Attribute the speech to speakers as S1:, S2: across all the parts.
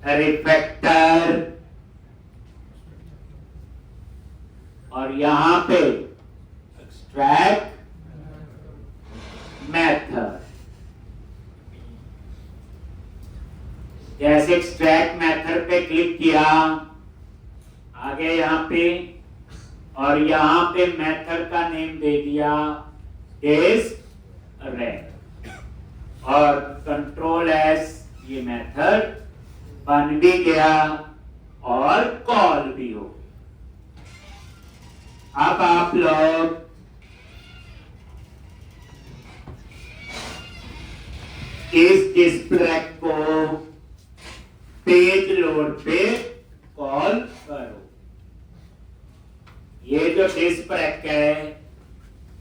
S1: Refactor और यहां पे एक्सट्रैक्ट मेथड। जैसे एक्सट्रैक्ट मेथड पे क्लिक किया, आगे यहां पे और यहां पे मेथड का नेम दे दिया इस रेड और कंट्रोल एस, ये मेथड बन भी गया और कॉल भी हो। अब आप लोग इस डिस्प्ले को पेज लोड पे कॉल करो। ये जो डिस्प्ले है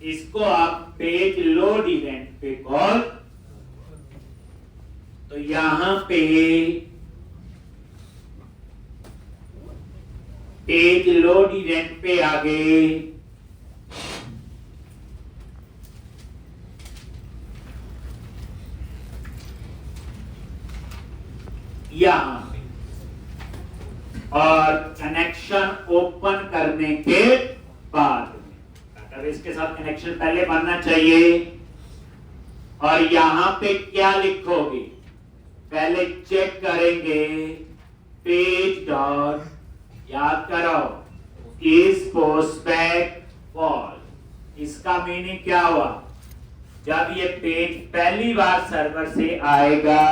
S1: इसको आप पेज लोड इवेंट पे कॉल, तो यहां पे पेज लोड इवेंट पे आगे यहां पे और कनेक्शन ओपन करने के बाद डेटाबेस के साथ कनेक्शन पहले बनना चाहिए। और यहां पे क्या लिखोगे, पहले चेक करेंगे पेज डॉट, याद करो, इस पोस्टबैक कॉल। इसका मीनिंग क्या हुआ, जब ये पेज पहली बार सर्वर से आएगा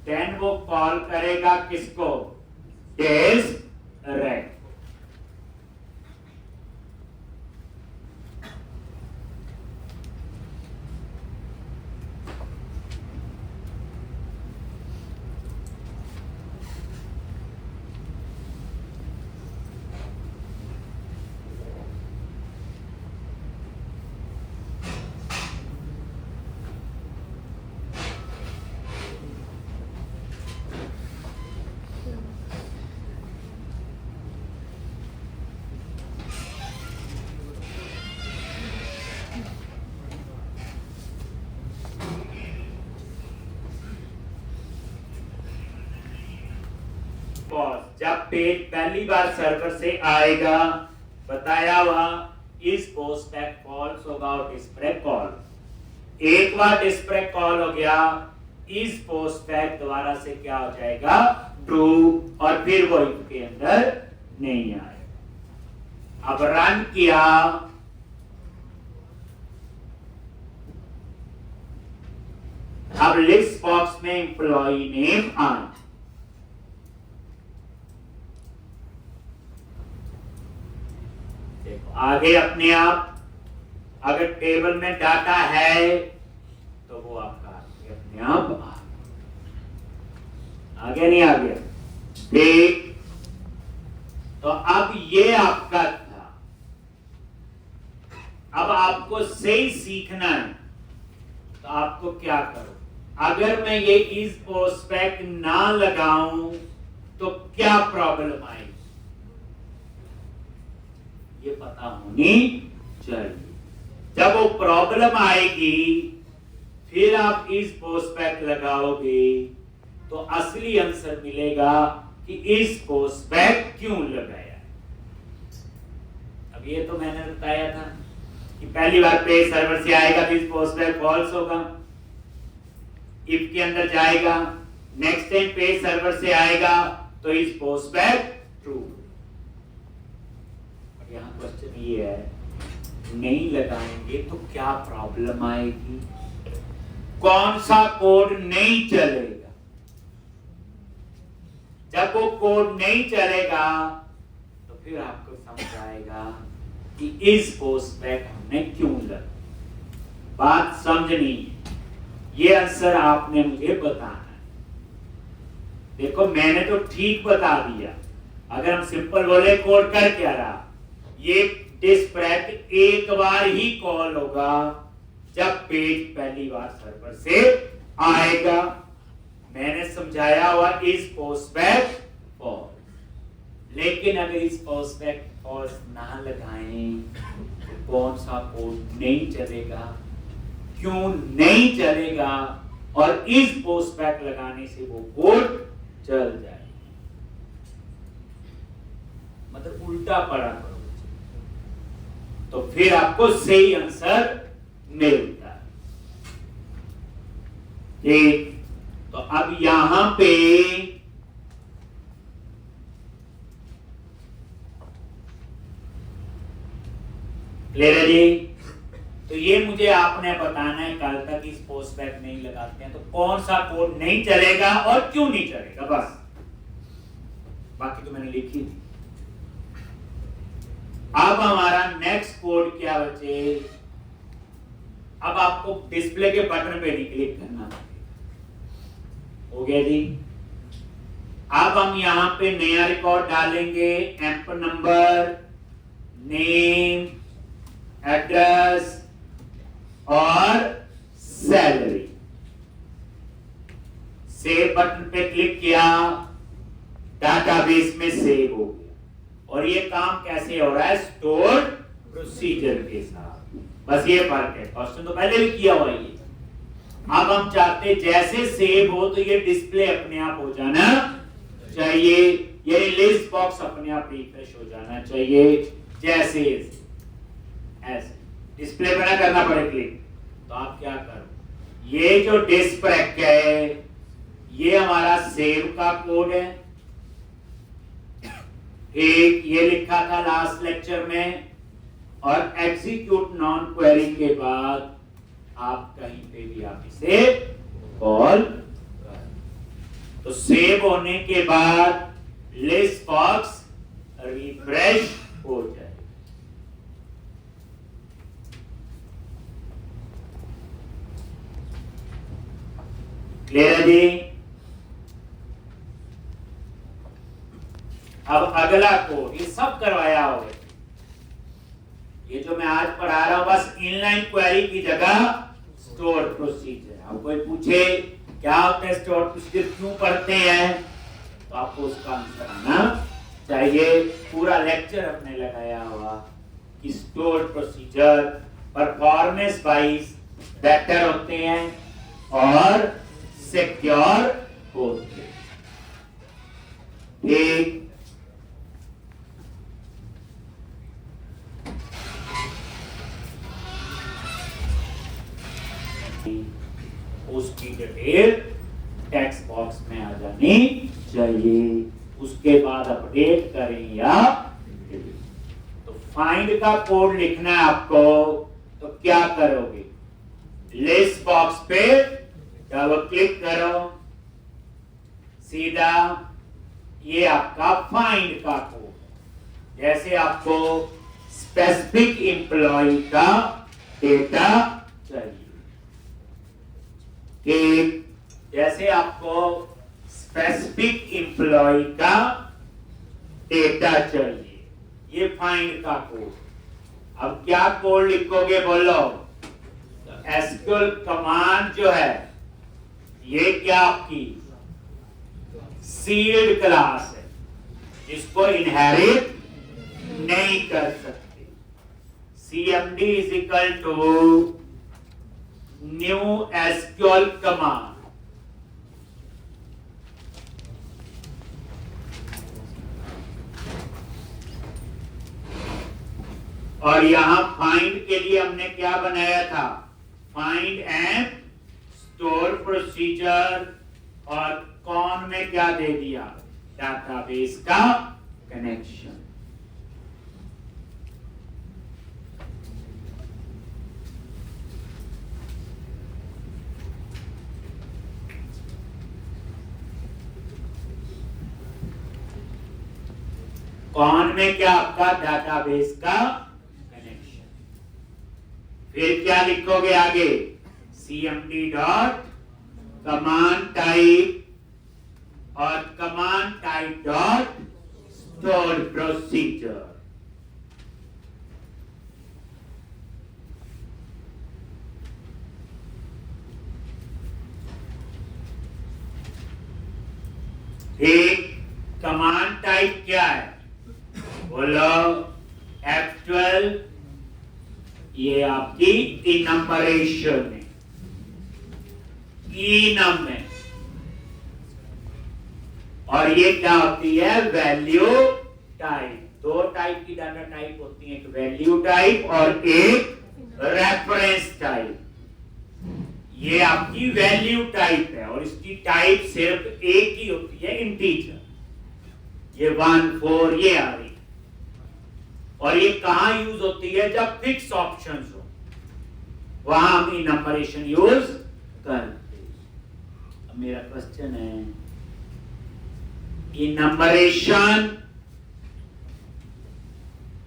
S1: देन वो कॉल करेगा किसको, डिस्प्रेक। जब पेज पहली बार सर्वर से आएगा, बताया हुआ इस पोस्टबैक कॉल्स होगा और डिस्प्रेक कॉल। एक बार डिस्प्रेक कॉल हो गया, इस पोस्टबैक दोबारा से क्या हो जाएगा, ट्रू, और फिर वो इनके अंदर नहीं आएगा। अब रन किया, अब लिस्ट बॉक्स में एम्प्लॉई नेम आए। आगे अपने आप अगर टेबल में डाटा है तो वो आपका अपने आप आगे नहीं आ गया, ठीक। तो अब ये आपका था। अब आपको सही सीखना है, तो आपको क्या करो, अगर मैं ये इस पोस्टबैक ना लगाऊं तो क्या प्रॉब्लम आएगी, ये पता होनी चाहिए। जब वो प्रॉब्लम आएगी फिर आप इस पोस्टबैक लगाओगे तो असली आंसर मिलेगा कि इस पोस्टबैक क्यों लगाया। अब ये तो मैंने बताया था कि पहली बार पेज सर्वर से आएगा तो इस पोस्टबैक फॉल्स होगा, इफ के अंदर जाएगा, नेक्स्ट टाइम पेज सर्वर से आएगा तो इस पोस्टबैक ट्रू। यहाँ क्वेश्चन ये है, नहीं लगाएंगे तो क्या प्रॉब्लम आएगी, कौन सा कोड नहीं चलेगा। जब वो कोड नहीं चलेगा तो फिर आपको समझ आएगा कि इस पोस्टबैक हमने क्यों लगा। बात समझनी, ये आंसर आपने मुझे बताना है। देखो मैंने तो ठीक बता दिया, अगर हम सिंपल बोले कोड कर क्या रहा, ये डिस्प्रेक एक बार ही कॉल होगा जब पेज पहली बार सर्वर से आएगा। मैंने समझाया हुआ इस पोस्टबैक फॉल्स, लेकिन अगर इस पोस्टबैक फॉल्स ना लगाएं तो कौन सा कोड नहीं चलेगा, क्यों नहीं चलेगा, और इस पोस्ट बैक लगाने से वो कोड चल जाएगा। मतलब उल्टा पढ़ा करो, तो फिर आपको सही आंसर मिलता है। ठीक, तो अब यहां पे क्लियर है जी। तो ये मुझे आपने बताना है, कल तक इस पोस्ट बैक नहीं लगाते हैं तो कौन सा कोड नहीं चलेगा और क्यों नहीं चलेगा, बस। बाकी तो मैंने लिखी थी। अब हमारा नेक्स्ट कोड क्या बचे, अब आपको डिस्प्ले के बटन पे नहीं क्लिक करना, हो गया जी। अब हम यहां पे नया रिकॉर्ड डालेंगे, एम्प नंबर, नेम, एड्रेस और सैलरी। सेव बटन पे क्लिक किया, डाटाबेस में सेव हो गया। और ये काम कैसे हो रहा है, स्टोर प्रोसीजर के साथ, बस ये फर्क है। क्वेश्चन तो पहले भी किया हुआ है। अब हम चाहते जैसे सेव हो तो ये डिस्प्ले अपने आप हो जाना चाहिए, ये लिस्ट बॉक्स अपने आप रिफ्रेश हो जाना चाहिए, जैसे ऐसे डिस्प्ले पे ना करना पड़े क्लिक। तो आप क्या करो, ये जो डिस्प्लेक है ये हमारा सेव का कोड है। एक ये लिखा था लास्ट लेक्चर में, और एग्जीक्यूट नॉन क्वेरी के बाद आप कहीं पे भी आप इसे कॉल कर। तो सेव होने के बाद लिस्ट बॉक्स रिफ्रेश हो जाए। क्लियर है जी। अब अगला कोड, ये सब करवाया होगा, ये जो मैं आज पढ़ा रहा हूं बस इनलाइन क्वेरी की जगह स्टोर प्रोसीजर। अब कोई पूछे क्या होता है स्टोर प्रोसीजर, क्यों पढ़ते हैं, तो आपको उसका आंसर आना चाहिए। पूरा लेक्चर अपने लगाया हुआ कि store procedure performance wise better होते हैं और सिक्योर होते हैं। ठीक, उसकी डिटेल टेक्स्ट बॉक्स में आ जानी चाहिए, उसके बाद अपडेट करें या तो फाइंड का कोड लिखना है आपको। तो क्या करोगे, लिस्ट बॉक्स पे डबल क्लिक करो, सीधा ये आपका फाइंड का कोड। जैसे आपको स्पेसिफिक एम्प्लॉय का डेटा चाहिए, कि जैसे आपको स्पेसिफिक एम्प्लॉय का डेटा चाहिए, ये फाइंड का कोड। अब क्या कोड लिखोगे बोलो, एसक्यूएल कमांड जो है ये क्या आपकी सील्ड क्लास है, जिसको इनहेरिट नहीं कर सकते। cmd is equal to new SQL command. और यहां फाइंड के लिए हमने क्या बनाया था, फाइंड एंड स्टोर प्रोसीजर, और कौन में क्या दे दिया, डाटाबेस का कनेक्शन। कौन में क्या, आपका डाटाबेस का कनेक्शन। फिर क्या लिखोगे आगे, cmd डॉट कमांड टाइप और command type dot store procedure. एक कमांड टाइप क्या है बोलो, F12, ये आपकी इनम्बरेशन है। enum में, और ये क्या होती है? Value type. दो टाइप की डाटा टाइप होती है, एक वैल्यू टाइप और एक रेफरेंस टाइप। ये आपकी वैल्यू टाइप है और इसकी टाइप सिर्फ एक ही होती है, इंटीजर। ये 1 4 ये आ रही, और ये कहां यूज होती है? जब फिक्स ऑप्शंस हो, वहां हम इनम्बरेशन यूज करते हैं। अब मेरा क्वेश्चन है, इनम्बरेशन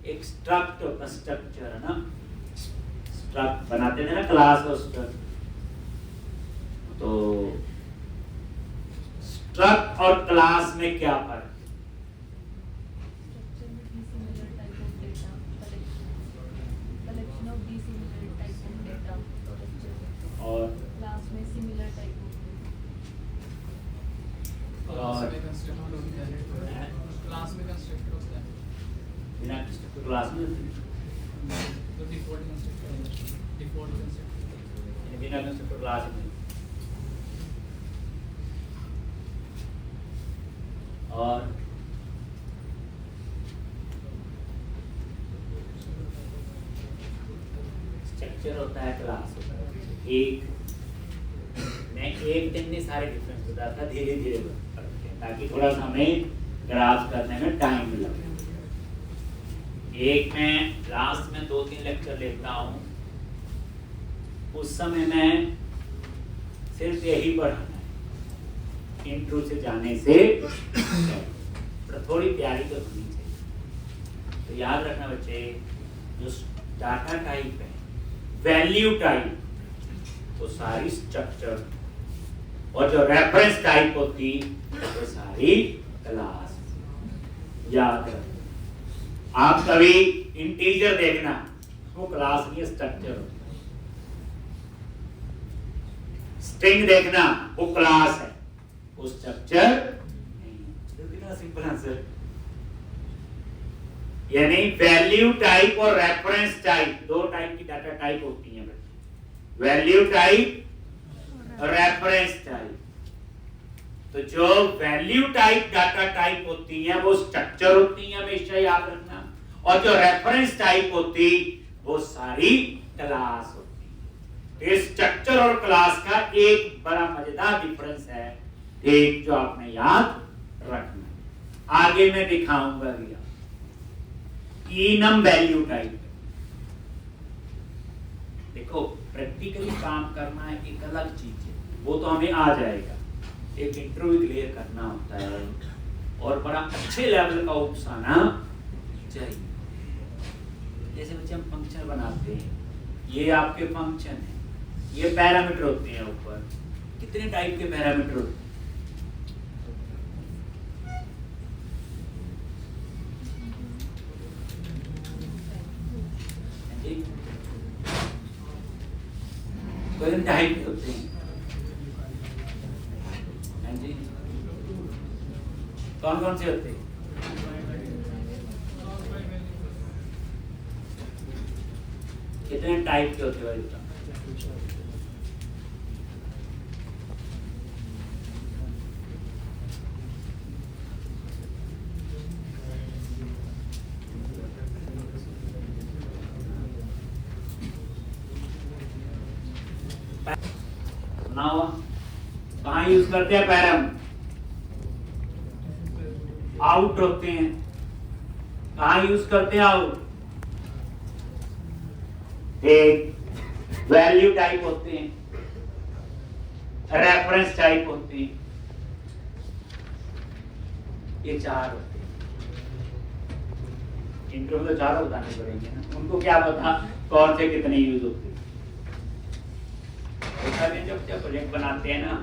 S1: एक स्ट्रक्ट होता, स्ट्रक्चर है ना, स्ट्रक्ट बनाते थे ना क्लास और स्ट्रक्ट। तो स्ट्रक्ट और क्लास में क्या फर्क? और
S2: क्लास में सिमिलर टाइप
S3: क्लास में कंस्ट्रक्टर होता है,
S1: बिना कंस्ट्रक्टर क्लास में
S3: तो डिफॉल्ट कंस्ट्रक्टर
S1: बिना कंस्ट्रक्टर क्लास में। और स्ट्रक्चर होता है, क्लास होता है। एक मैं एक दिन में सारे डिफरेंस बताता, धीरे धीरे करते हैं ताकि थोड़ा सा हमें ग्राफ करने में टाइम लगे। एक मैं लास्ट में 2-3 लेक्चर लेता हूँ, उस समय मैं सिर्फ यही पढ़ाना है, इंट्रो से जाने से थोड़ी तैयारी तो होनी चाहिए। तो याद रखना बच्चे, जो डाटा टाइप है, वैल्यू टाइप, वो सारी स्ट्रक्चर, और जो रेफरेंस टाइप होती वो सारी क्लास। याद रखना, आप कभी इंटीजर देखना, वो क्लास नहीं, स्ट्रक्चर होता है। स्ट्रिंग देखना, वो क्लास है, वो स्ट्रक्चर नहीं। कितना सिंपल आंसर। यानी वैल्यू टाइप और रेफरेंस टाइप, दो टाइप की डाटा टाइप होती है, वैल्यू टाइप और रेफरेंस टाइप। तो जो वैल्यू टाइप डाटा टाइप होती है वो स्ट्रक्चर होती है, हमेशा याद रखना, और जो रेफरेंस टाइप होती वो सारी क्लास होती है। इस स्ट्रक्चर और क्लास का एक बड़ा मजेदार डिफरेंस है, एक जो आपने याद रखना। आगे मैं दिखाऊंगा भैया। इनम वैल्यू टाइप, देखो प्रैक्टिकली काम करना है एक अलग चीज है, वो तो हमें आ जाएगा। एक इंटरव्यू क्लियर करना होता है और बड़ा अच्छे लेवल का ओप्स आना चाहिए। जैसे बच्चे हम फंक्शन बनाते हैं, ये आपके फंक्शन है, ये पैरामीटर होते हैं ऊपर। कितने टाइप के पैरामीटर होते हैं? कोई टाइप के होते हैं जी, कौन कौन से होते हैं? कितने टाइप के होते हैं? कहाँ यूज करते हैं? पैरम आउट होते हैं। कहाँ यूज करते हैं? आउट। एक वैल्यू टाइप होते हैं, रेफरेंस टाइप होते हैं, ये चार होते हैं। इंट्रो में तो चारों बताने पड़ेंगे ना, उनको क्या पता कौन से कितने यूज होते हैं। जब प्रोजेक्ट बनाते हैं ना,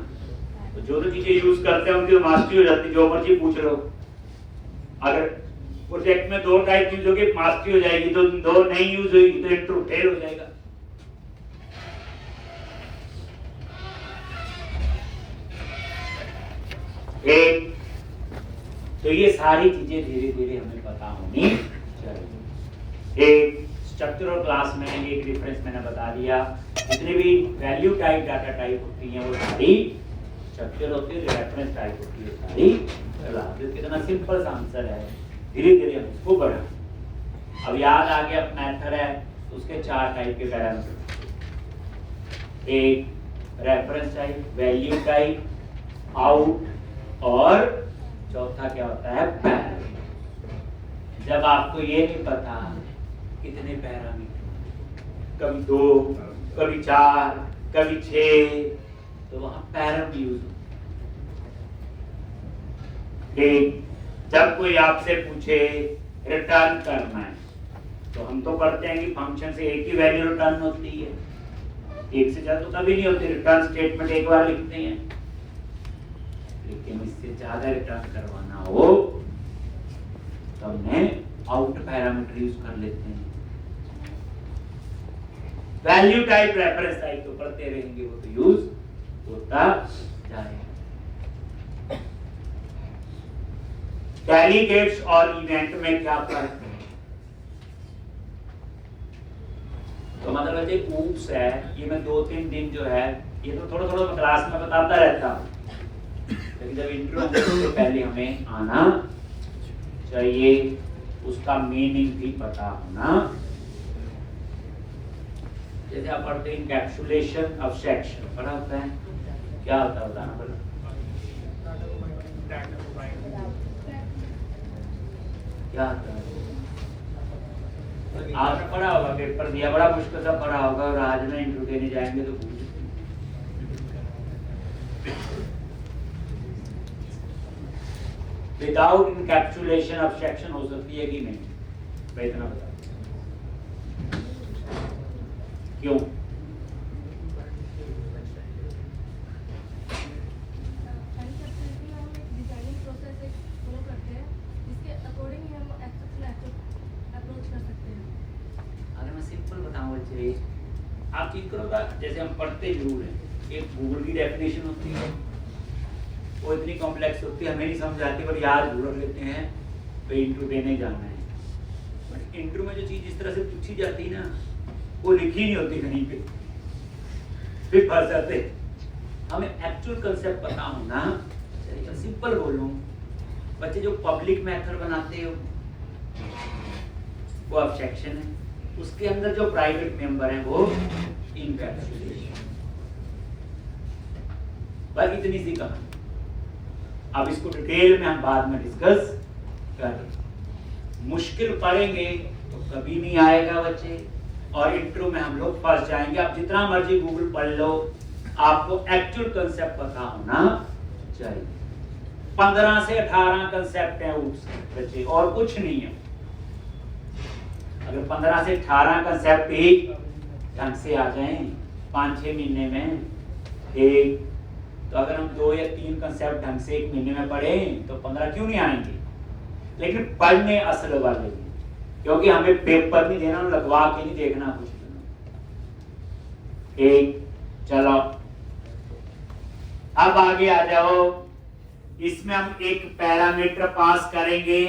S1: तो जो जो चीजें यूज करते हैं उनकी मास्टरी हो जाती है, जो मर्जी पूछ लो। अगर प्रोजेक्ट में 2 टाइप यूज होगी, मास्टरी हो जाएगी, तो 2 नहीं यूज होगी तो इंट्रो फेल हो जाएगा। एक तो ये सारी चीजें धीरे धीरे हमें पता होनी चाहिए। एक स्ट्रक्चर और क्लास में एक डिफरेंस मैंने बता दिया। जितनी भी वैल्यू टाइप डाटा टाइप होती हैं वो सारी स्ट्रक्चर होती है, रेफरेंस टाइप होती है सारी क्लास। तो कितना सिंपल सा आंसर है, धीरे धीरे हम इसको बढ़ाएं। अब याद आ गया मेथड है तो उसके 4 टाइप के पैरामीटर, एक reference type, value type, out और चौथा क्या होता है पैरामीटर। जब आपको ये नहीं पता कितने पैरामीटर, कभी 2 कभी 4 कभी 6, तो वहां पैरम यूज हो। ठीक, जब कोई आपसे पूछे रिटर्न करना है तो हम तो पढ़ते हैं कि फंक्शन से एक ही वैल्यू रिटर्न होती है, एक से ज्यादा तो कभी नहीं होती। रिटर्न स्टेटमेंट एक बार लिखते हैं, लेकिन इससे ज्यादा रिटर्न करवाना हो तो हमने आउट पैरामीटर यूज कर लेते हैं। वैल्यू टाइप रेफरेंस टाइप तो पढ़ते रहेंगे, वो तो यूज होता जाएगा। डेलीगेट्स और इवेंट में क्या फर्क है? तो मतलब एक ऊप्स है, ये मैं 2-3 दिन जो है ये तो थोड़ा थोड़ा क्लास में बताता रहता हूँ, लेकिन जब इंट्रो से पहले हमें आना चाहिए, उसका मीनिंग भी पता होना। जैसे आप पढ़ते हैं इनकैप्सुलेशन ऑफ सेक्शन, पढ़ा होता है, क्या होता है बताना पड़ा? क्या होता है? आपने पढ़ा होगा, पेपर दिया, बड़ा मुश्किल सा पढ़ा होगा, और आज में इंटरव्यू देने जाएंगे तो भूल। विदाउट इनकैप्सुलेशन ऑफ सेक्शन हो सकती है कि नहीं? मैं इतना बता, क्यों? आप चीज करो, जैसे हम पढ़ते जरूर हैं, एक गूगल की डेफिनेशन होती है, वो इतनी कॉम्प्लेक्स होती है, हमें नहीं समझ आती, पर याद जरूर लेते हैं तो इंटरव्यू देने जाना है। बट इंटरव्यू में जो चीज इस तरह से पूछी जाती है ना, वो लिखी नहीं होती कहीं पे, फिर फंस जाते। हमें एक्चुअल कंसेप्ट पता होना चाहिए। सिंपल बोलूं, बच्चे जो पब्लिक मेथड बनाते हो वो एब्स्ट्रैक्शन है, उसके अंदर जो प्राइवेट मेंबर हैं वो इनकैप्सुलेशन। बस इतनी सी कहानी। अब इसको डिटेल में हम बाद में डिस्कस करेंगे। मुश्किल पढ़ेंगे तो कभी नहीं आएगा बच्चे, और इंट्रो में हम लोग फंस जाएंगे। आप जितना मर्जी गूगल पढ़ लो, आपको एक्चुअल कंसेप्ट पता होना चाहिए। 15 से 18 कंसेप्ट हैं बच्चे, और कुछ नहीं है। अगर 15 से 18 कंसेप्ट एक ढंग से आ जाएं 5-6 महीने में, एक तो अगर हम 2 या 3 कंसेप्ट ढंग से 1 महीने में पढ़ें तो 15 क्यों नहीं आएंगे? लेकिन पढ़ने असल वाले, क्योंकि हमें पेपर नहीं देना, लगवा के नहीं देखना कुछ। एक चलो अब आगे आ जाओ। इसमें हम एक पैरामीटर पास करेंगे,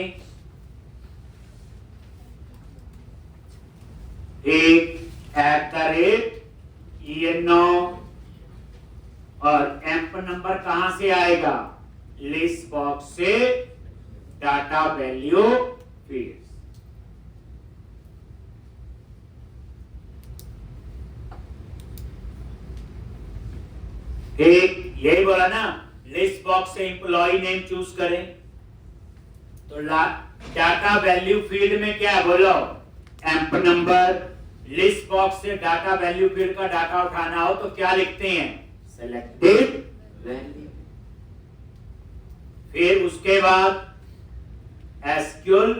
S1: एक @ENO, और एम्प नंबर कहां से आएगा? लिस्ट बॉक्स से डाटा वैल्यू फील्ड। एक यही बोला ना, लिस्ट बॉक्स से एम्प्लॉय नेम चूज करें, तो डाटा वैल्यू फील्ड में क्या है बोलो? Amp number. लिस्ट बॉक्स से डाटा वैल्यू फील्ड का डाटा उठाना हो तो क्या लिखते हैं? Selected value. फिर उसके बाद एसक्यूएल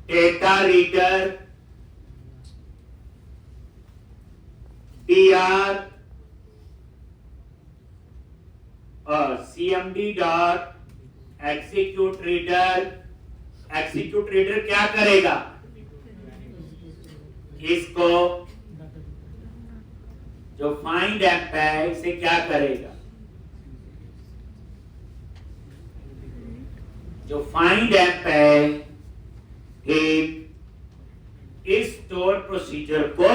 S1: डेटा रीडर DR और CMD dot execute reader. Execute reader क्या करेगा? इसको जो फाइंड एम्प है इसे क्या करेगा? जो फाइंड एम्प है स्टोर प्रोसीजर को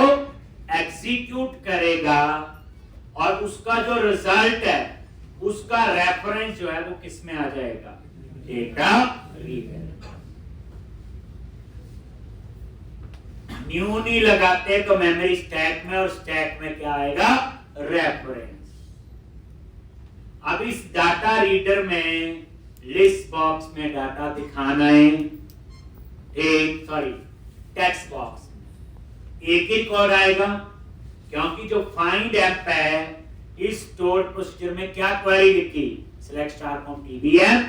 S1: एग्जीक्यूट करेगा और उसका जो रिजल्ट है उसका रेफरेंस जो है वो किस में आ जाएगा, डेटा रीडर। न्यू नहीं लगाते तो मेमोरी स्टैक में, और स्टैक में क्या आएगा, रेफरेंस। अब इस डाटा रीडर में लिस्ट बॉक्स में डाटा दिखाना है, टेक्स्ट बॉक्स में एक ही कोड आएगा, क्योंकि जो फाइंड ऐप है इस स्टोर प्रोसीजर में क्या क्वेरी लिखी, select star from TBM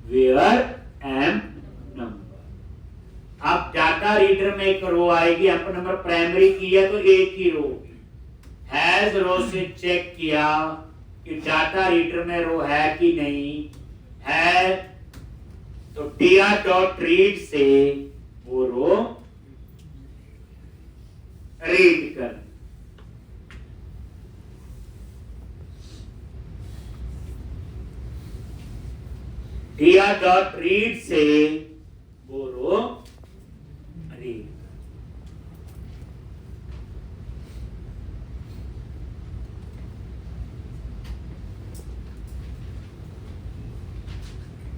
S1: where M number. अब डाटा रीडर में एक रो आएगी, एम नंबर प्राइमरी की है तो एक ही रो होगी। हैज रो से चेक किया कि डाटा रीडर में रो है कि नहीं है, तो tr.read से वो रो रीड कर। tr.read से वो रो रीड।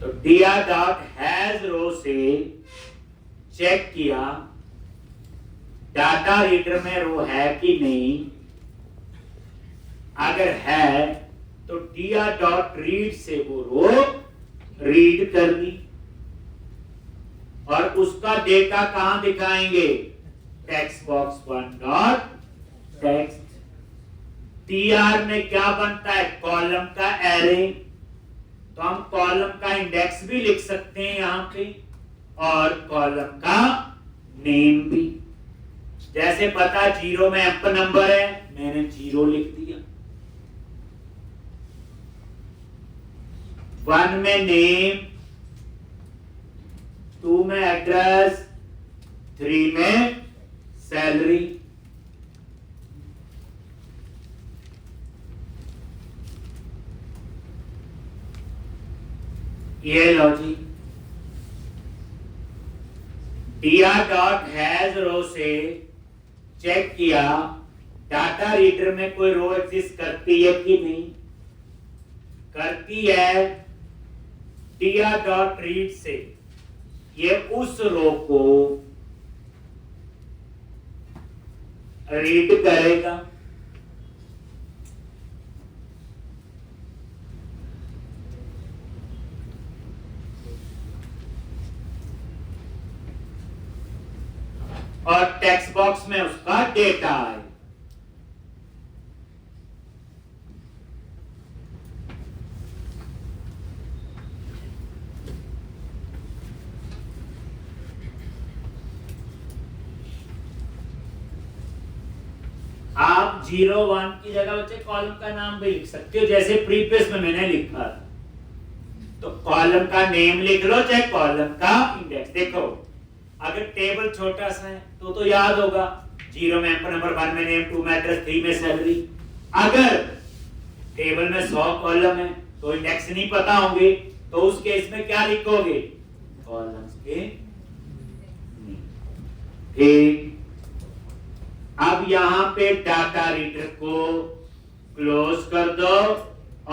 S1: तो tr.has रो से चेक किया डाटा रीडर में रो है कि नहीं, अगर है तो tr.read से वो रो रीड कर दी, और उसका डेटा कहां दिखाएंगे, टेक्स्ट बॉक्स 1.text। tr में क्या बनता है, कॉलम का एरे, तो हम कॉलम का इंडेक्स भी लिख सकते हैं यहां पे, और कॉलम का नेम भी। जैसे पता 0 में एम्प नंबर है, मैंने 0 लिख दिया। 1 में नेम, 2 में एड्रेस, 3 में सैलरी। ये लॉजिक tr.has रो से चेक किया डाटा रीडर में कोई रो एग्जिस्ट करती है कि नहीं, करती है। tr.read से ये उस रो को रीड करेगा, और टेक्स्ट बॉक्स में उसका डेटा है। आप 0-1 की जगह बच्चे कॉलम का नाम भी लिख सकते हो, जैसे प्रीवियस में मैंने लिखा, तो कॉलम का नेम लिख लो चाहे कॉलम का इंडेक्स। देखो अगर टेबल छोटा सा है तो याद होगा, 0 में एम्प नंबर, 1 में नेम, 2 में एड्रेस, 3 में सैलरी। अगर टेबल में 100 कॉलम है तो इंडेक्स नहीं पता होंगे, तो उस केस में क्या लिखोगे, कॉलम्स के नेम। अब यहां पे डाटा रीडर को क्लोज कर दो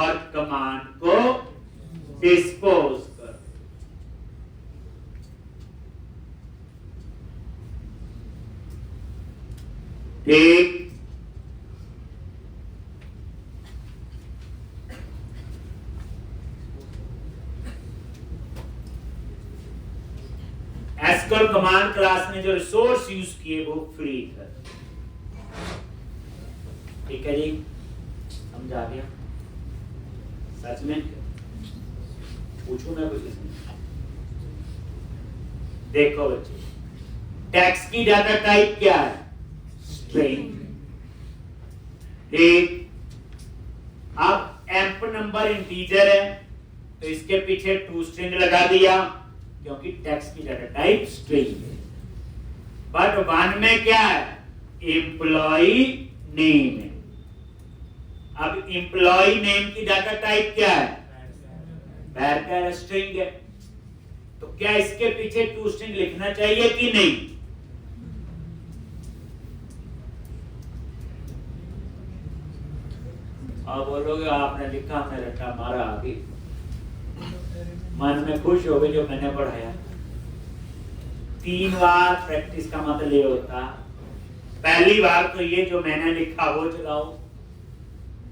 S1: और कमांड को डिस्पोज कर। ठीक, एसक्यूएल कमांड क्लास में जो रिसोर्स यूज किए वो फ्री था। ठीक है जी, समझा गया? सच में पूछूं मैं कुछ इसमें? देखो बच्चे, टेक्स्ट की डाटा टाइप क्या है, स्ट्रिंग। ठीक, अब एम्प नंबर इंटीजर है तो इसके पीछे टू स्ट्रिंग लगा दिया, क्योंकि टेक्स्ट की डाटा टाइप स्ट्रिंग है। बट 1 में क्या है, एम्प्लॉई नेम है। अब एम्प्लॉई नेम की डाटा टाइप क्या है, वैर स्ट्रिंग है। तो क्या इसके पीछे टू स्ट्रिंग लिखना चाहिए कि नहीं? और बोलोगे आपने लिखा हमने रट्टा मारा आगे, मन में खुश हो गए जो मैंने पढ़ाया। 3 बार प्रैक्टिस का मतलब ये होता, पहली बार तो ये जो मैंने लिखा वो चलाओ,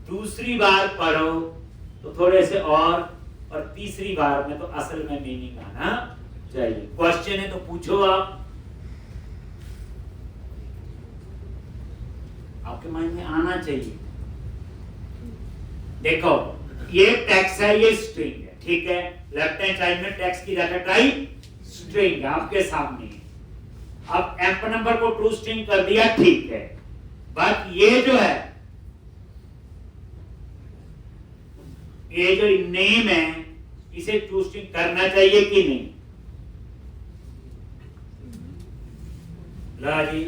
S1: दूसरी बार पढ़ो तो थोड़े से और तीसरी बार में तो असल में मीनिंग आना चाहिए। क्वेश्चन है तो पूछो, आपके माइंड में आना चाहिए। देखो ये टेक्स्ट है, ये स्ट्रिंग है, ठीक है। लेफ्ट हैंड साइड में टेक्स्ट की डाटा टाइप स्ट्रिंग आपके सामने है। अब एम्प नंबर को ट्रू स्ट्रिंग कर दिया, ठीक है, बट ये जो है, ये जो नेम है इसे ट्रू स्ट्रिंग करना चाहिए कि नहीं? ला जी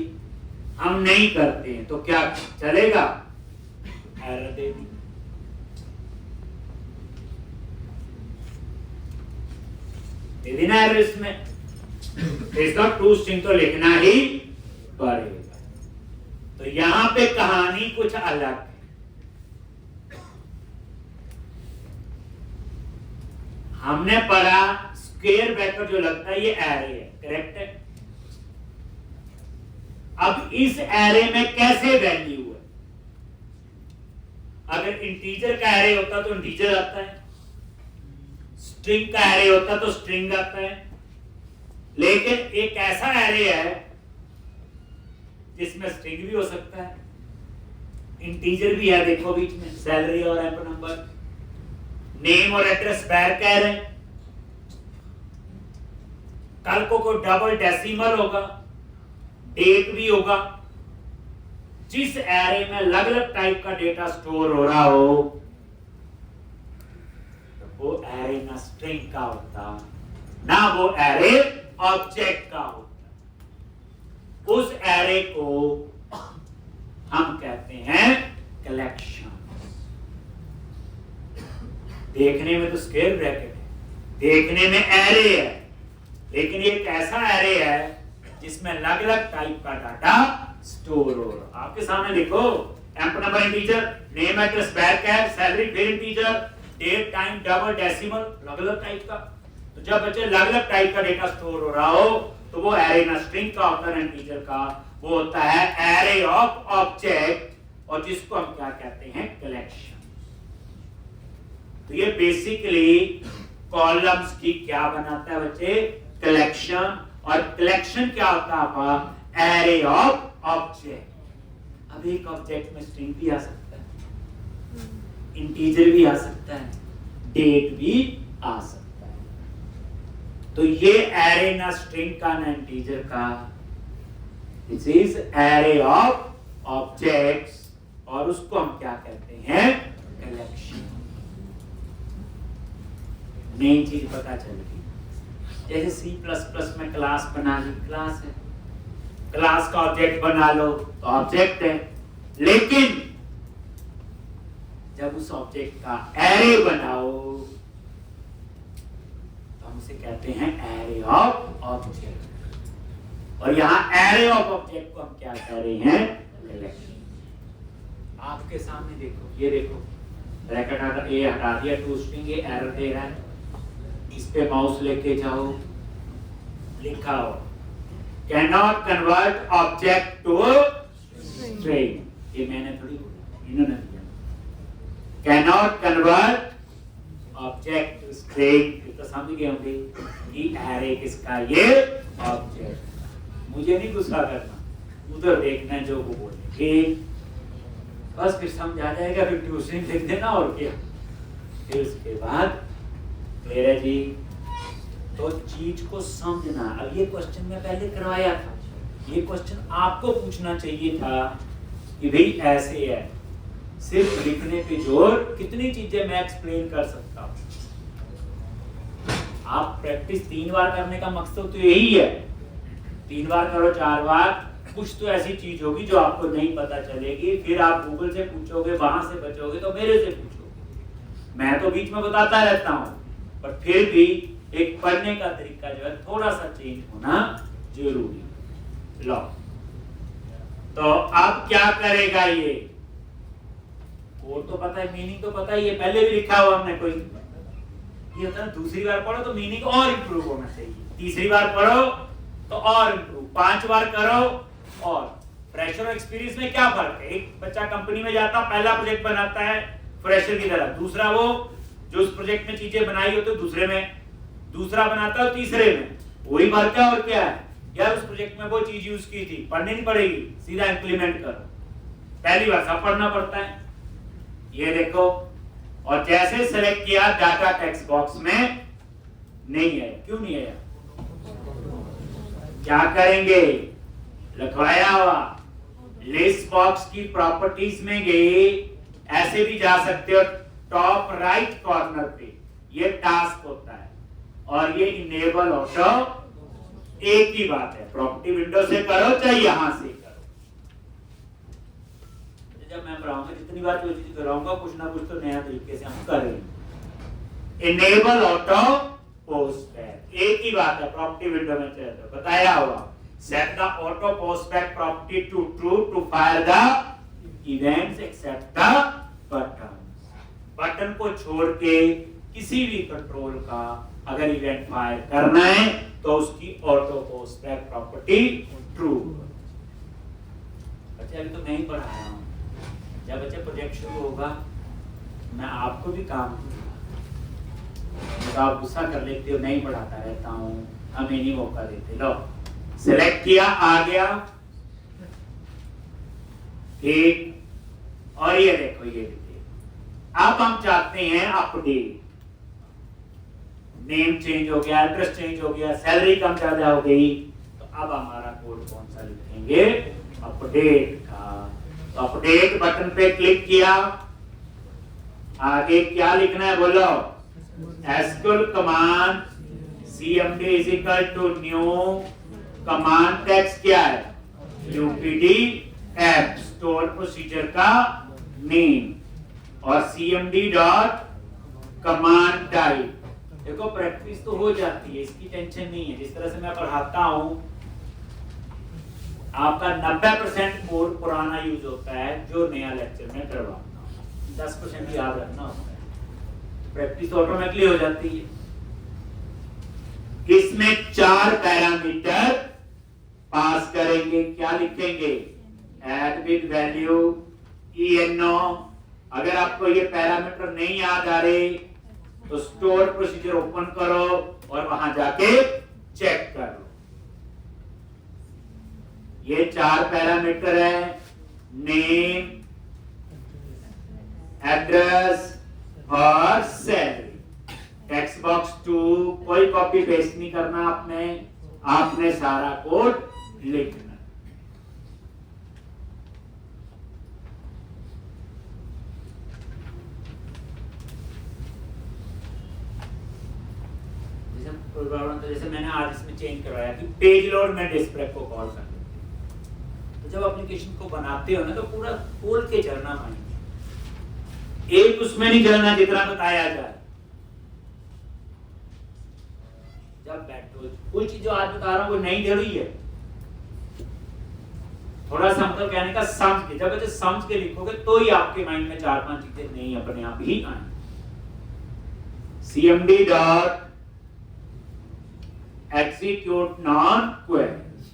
S1: हम नहीं करते हैं तो क्या चलेगा? एरर दे दी। ना एरर इसमें, इसका ट्रू स्ट्रिंग तो लिखना ही पड़ेगा। तो यहां पे कहानी कुछ अलग है। हमने पढ़ा स्क्वायर ब्रैकेट जो लगता है ये एरे है, करेक्ट है। अब इस एरे में कैसे वैल्यू है? अगर इंटीजर का एरे होता तो इंटीजर आता है, स्ट्रिंग का एरे होता तो स्ट्रिंग आता है, लेकिन एक ऐसा एरे है जिसमें स्ट्रिंग भी हो सकता है, इंटीजर भी है। देखो बीच में सैलरी और एम्प नंबर, नेम और एड्रेस पैर कह रहे हैं। कल को कोई डबल डेसिमल होगा, डेट भी होगा। जिस एरे में अलग अलग टाइप का डेटा स्टोर हो रहा हो तो वो एरे ना स्ट्रिंग का होता, ना वो एरे ऑब्जेक्ट का होता। उस एरे को हम कहते हैं कलेक्शन। देखने में तो स्क्वायर ब्रैकेट है, देखने में एरे है, लेकिन ये एक ऐसा एरे है जिसमें अलग अलग टाइप का डाटा स्टोर हो रहा। आपके सामने लिखो emp number integer, name address back है, सैलरी फिर integer, date time double decimal, अलग अलग टाइप का। तो जब बच्चे अलग अलग टाइप का डेटा स्टोर हो रहा हो तो वो एरे ना स्ट्रिंग का होता है, इंटीजर का, वो होता है एरे ऑफ ऑब्जेक्ट, और जिसको हम क्या कहते हैं? कलेक्शन। तो ये बेसिकली कॉलम्स की क्या बनाता है बच्चे? कलेक्शन। और कलेक्शन क्या होता है आपका? Array of object. अब एक ऑब्जेक्ट में स्ट्रिंग भी आ सकता है, इंटीजर भी आ सकता है, डेट भी आ सकता है। तो ये एरे ना स्ट्रिंग का ना इंटीजर का, this is array of objects, और उसको हम क्या कहते हैं? कलेक्शन। मेन चीज पता चल गई। जैसे C++ में क्लास बना ली, क्लास है, क्लास का ऑब्जेक्ट बना लो तो ऑब्जेक्ट है, लेकिन जब उस ऑब्जेक्ट का एरे बनाओ तो हम उसे कहते हैं एरे ऑफ ऑब्जेक्ट। और यहां एरे ऑफ ऑब्जेक्ट को हम क्या कह रहे हैं? कलेक्शन। आपके सामने देखो, ये देखो ब्रैकेट हटा दिया, टू स्ट्रिंग, ये एरर दे रहा है। इस पे माउस लेके जाओ, लिखा हो cannot convert object to string. ये मैंने थोड़ी बोला, इन्होंने दिया। Cannot convert object to string, तो समझ गए होंगे कि एरे किसका? ये ऑब्जेक्ट। मुझे नहीं गुस्सा करना, उधर देखना है जो वो बोले, ठीक? बस फिर समझ आ जाएगा, फिर ट्यूशन लिख देना और क्या। फिर उसके बाद मेरे जी तो चीज को समझना। अब ये क्वेश्चन मैं पहले करवाया था, ये क्वेश्चन आपको पूछना चाहिए था कि भाई ऐसे है। सिर्फ लिखने पे जोर, कितनी चीजें मैं एक्सप्लेन कर सकता हूँ। आप प्रैक्टिस 3 बार करने का मकसद तो यही है, 3 बार करो, 4 बार, कुछ तो ऐसी चीज होगी जो आपको नहीं पता चलेगी। फिर आप गूगल से पूछोगे, वहां से बचोगे तो मेरे से पूछोगे। मैं तो बीच में बताता रहता हूँ, पर फिर भी एक पढ़ने का तरीका जो है थोड़ा सा चेंज होना जरूरी। लो, तो अब क्या करेगा ये? कोड तो पता है, मीनिंग तो पता ही है, पहले भी लिखा हुआ हमने। कोई ये होता है दूसरी बार पढ़ो तो मीनिंग और इंप्रूव होना चाहिए, तीसरी बार पढ़ो तो और इंप्रूव, 5 बार करो। और फ्रेशर और एक्सपीरियंस में क्या फर्क है? एक बच्चा कंपनी में जाता, पहला प्रोजेक्ट बनाता है फ्रेशर की तरह, दूसरा वो जो उस प्रोजेक्ट में चीजें बनाई होती है दूसरे में, दूसरा बनाता है तीसरे में, वही फर्क है। और क्या है यार, उस प्रोजेक्ट में वो चीज यूज की थी, पढ़नी नहीं पड़ेगी, सीधा इंप्लीमेंट करो। पहली बार सब पढ़ना पड़ता है, ये देखो। और जैसे सेलेक्ट किया डाटा टेक्स्ट बॉक्स में नहीं है, क्यों नहीं है? क्या करेंगे? लिखवाया हुआ लिस्ट बॉक्स की प्रॉपर्टीज में गए, ऐसे भी जा सकते हो टॉप राइट कॉर्नर पे, ये टास्क होता है और ये इनेबल ऑटो, एक ही बात है, प्रॉपर्टी विंडो से करो चाहे यहां से करो। जब मैं पढ़ाऊंगा, जितनी बार जो चीज कराऊंगा, कुछ ना कुछ तो नया तरीके से हम करेंगे। इनेबल ऑटो पोस्ट बैक, एक ही बात है, प्रॉपर्टी विंडो में चले तो बताया हुआ set the auto post back property to true to fire the events except the button। Button को छोड़ के किसी भी कंट्रोल का अगर इवेंट फायर करना है तो उसकी auto post back property true. बच्चे अभी तो मैं ही पढ़ा रहा हूँ, जब बच्चे प्रोजेक्ट शुरू होगा मैं आपको भी काम दूंगा, तो आप गुस्सा कर लेते हो, नहीं पढ़ाता रहता हूँ, हमें नहीं मौका देते। लो सिलेक्ट किया, आ गया ठीक। और ये देखो, ये देखिए, अब हम चाहते हैं अपडेट, नेम चेंज हो गया, एड्रेस चेंज हो गया, सैलरी कम ज्यादा हो गई, तो अब हमारा कोड कौन सा लिखेंगे? अपडेट का। तो अपडेट बटन पे क्लिक किया, आगे क्या लिखना है बोलो? SQL command cmd is equal to new command text क्या है? यूपीडी ऐप स्टोर प्रोसीजर का नेम और cmd डॉट कमांड टाइप। देखो प्रैक्टिस तो हो जाती है, इसकी टेंशन नहीं है। जिस तरह से मैं पढ़ाता हूं, आपका 90% कोड पुराना यूज होता है जो नया लेक्चर में करवाता हूं, 10% याद रखना होता है, प्रैक्टिस ऑटोमेटिकली हो जाती है। इसमें 4 पैरामीटर पास करेंगे, क्या लिखेंगे? Add with value eno। अगर आपको ये पैरामीटर नहीं याद आ रहे तो स्टोर प्रोसीजर ओपन करो और वहां जाके चेक करो। ये 4 पैरामीटर है, नेम, एड्रेस और सैलरी। टेक्स्ट बॉक्स 2 कोई कॉपी पेस्ट नहीं करना, आपने सारा कोड लिखना। जैसे मैंने आज इसमें चेंज करवाया कि पेज लोड में डिस्प्ले को कॉल कर, तो जब एप्लीकेशन को बनाते हो ना तो पूरा खोल के चलना माइंड, एक उसमें नहीं चलना जितना बताया जाए। जब बैठो, कोई चीज जो आज बता रहा हूं वो नहीं दे रही है, थोड़ा सा मतलब कहने का समझ के, जब समझ के लिखोगे तो ही आपके माइंड में 4-5 चीजें नहीं अपने आप ही आए। cmd dot execute non query,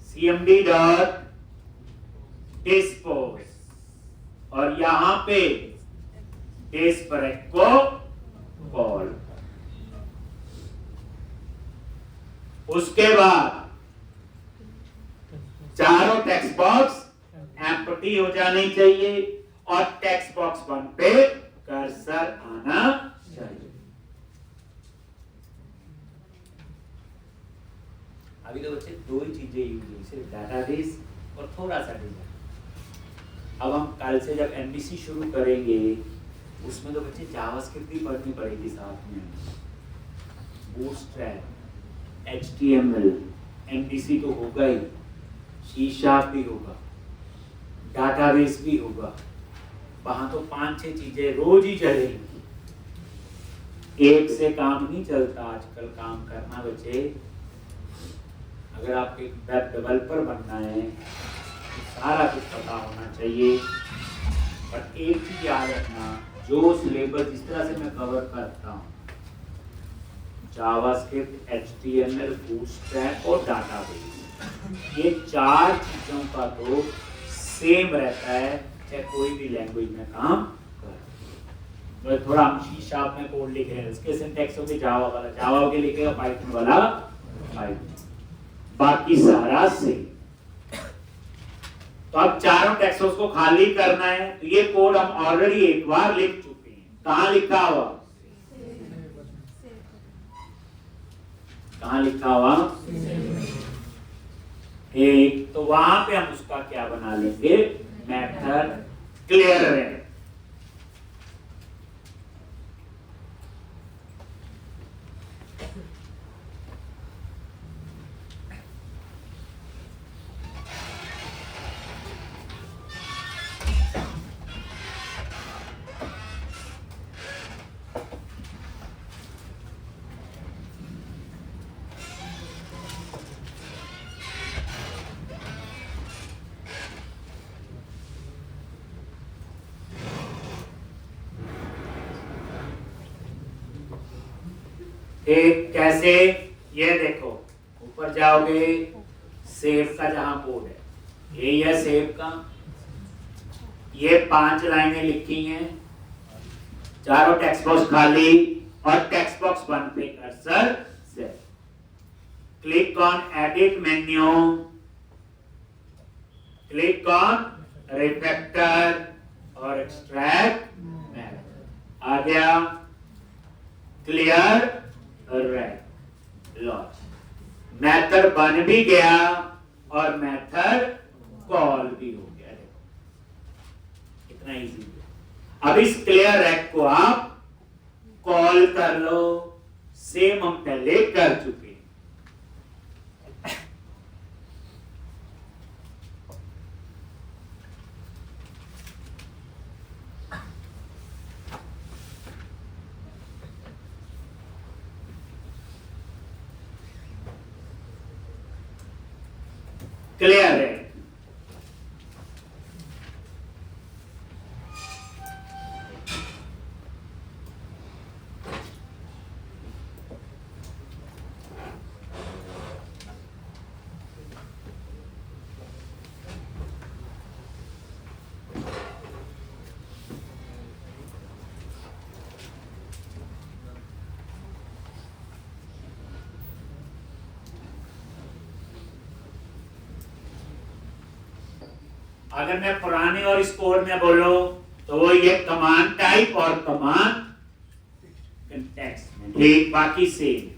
S1: cmd dot dispose, और यहां पे डिस्परेट को कॉल। उसके बाद चारों टेक्स्ट बॉक्स एम्प्टी हो जाने चाहिए और टेक्स्ट बॉक्स 1 पे कर्सर आना चाहिए। अभी तो बच्चे 2 ही चीजें यूज हुई, सिर्फ डाटाबेस और थोड़ा सा डिजाइन। अब हम कल से जब एमबीसी शुरू करेंगे उसमें तो बच्चे जावास्क्रिप्ट भी पढ़नी पड़ेगी साथ में, बूटस्ट्रैप, HTML, MVC तो होगा ही, C# भी होगा, डाटाबेस भी होगा, वहां तो 5-6 चीजें रोज ही चलेंगी। एक से काम नहीं चलता आजकल, काम करना बच्चे। अगर आपको एक वेब डेवलपर बनना है तो सारा कुछ पता होना चाहिए। पर एक चीज याद रखना, जो सिलेबस जिस तरह से मैं कवर करता हूँ, जावास्क्रिप्ट, एचटीएमएल, बूटस्ट्रैप और डाटाबेस, ये चार चीजों का तो सेम रहता है चाहे कोई भी लैंग्वेज में काम कर। तो थोड़ा हम C# में कोड लिख रहे हैं, इसके सिंटैक्स हो गए जावा वाला जावा के लिखेगा, पाइथन वाला पाइथन, बाकी सारा सेम। तो अब चारों टेक्सट्स को खाली करना है, तो ये कोड हम ऑलरेडी एक बार लिख चुके हैं। कहां लिखा हुआ? कहां लिखा हुआ? एक, तो वहां पे हम उसका क्या बना लेंगे? मेथड क्लियर है। एक कैसे? ये देखो, ऊपर जाओगे, सेव का जहां कोड है, यही है सेव का। ये 5 लाइनें लिखी हैं, चारों टेक्स्ट बॉक्स खाली, और टेक्स्ट बॉक्स 1 पे cursor set. Click on edit menu, click on refactor और एक्सट्रैक्ट मेथड। आ गया क्लियर रेड लॉन्च, मेथड बन भी गया और मेथड कॉल भी हो गया। देखो कितना इजी है। अब इस क्लियर रैक को आप कॉल कर लो, सेम हम पहले कर चुके हैं। क्लियर है? अगर मैं पुराने और इस कोड में बोलो तो वो ये कमांड टाइप और कमांड कंटेक्स्ट में, ठीक, बाकी सेम।